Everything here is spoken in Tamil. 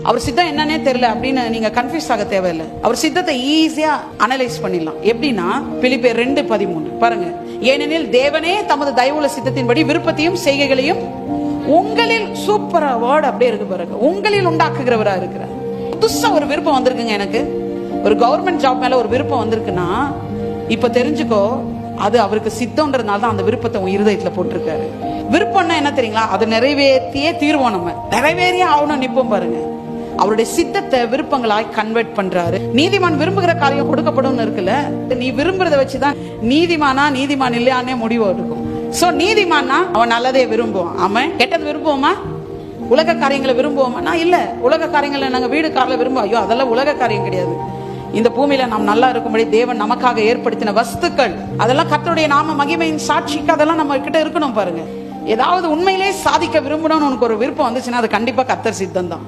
அவர் சித்தம் என்னன்னே தெரியல அப்படின்னு நீங்க கன்ஃபியூஸ் ஆக தேவையில்லை. அவர் சித்தத்தை ஈஸியா அனலைஸ் பண்ணிடலாம். எப்படின்னா பிலிப்பியர் 2:13 பாருங்க. ஏனெனில் தேவனே தமது தயவுள்ள சித்தத்தின்படி விருப்பத்தையும் செய்கைகளையும் உங்களில், சூப்பரா வேர்ட் அப்படியே இருக்கு பாருங்க, உங்களில் உண்டாக்குகிறவரா இருக்கிறார். புதுசா ஒரு விருப்பம் வந்திருக்குங்க எனக்கு. ஒரு கவர்மெண்ட் ஜாப் மேல ஒரு விருப்பம் வந்திருக்குன்னா இப்ப தெரிஞ்சுக்கோ, அது அவருக்கு சித்தம்ன்றதுனால தான் அந்த விருப்பத்தை உன் இருதயத்துல போட்டிருக்காரு. விருப்பம்னா என்ன தெரியுங்களா? அதை நிறைவேற்றியே தீர்வோம். நம்ம நிறைவேறியே ஆகணும் நிப்போம் பாருங்க. அவருடைய சித்தத்தை விருப்பங்களாய் கன்வெர்ட் பண்றாரு. நீதிமான் விரும்புகிற காரியம் கொடுக்கப்படும் இருக்குல்ல, நீ விரும்புறத வச்சுதான் நீதிமானா நீதிமான் இல்லையானே முடிவு இருக்கும். சோ நீதிமானா அவன் நல்லதே விரும்புவான். அவன் கெட்டது விரும்புவோமா? உலக காரியங்களை விரும்புவோமா? இல்ல. உலக காரியங்களை நாங்க வீடு கார்ல விரும்புவோம். ஐயோ அதெல்லாம் உலக காரியம் கிடையாது. இந்த பூமியில நாம் நல்லா இருக்கும்படி தேவன் நமக்காக ஏற்படுத்தின வஸ்துக்கள், அதெல்லாம் கர்த்தருடைய நாம மகிமையின் சாட்சிக்கு அதெல்லாம் நம்ம கிட்ட இருக்கணும் பாருங்க. ஏதாவது உண்மையிலே சாதிக்க விரும்பணும்னு உனக்கு ஒரு விருப்பம் வந்துச்சுன்னா அது கண்டிப்பா கர்த்தர் சித்தம் தான்.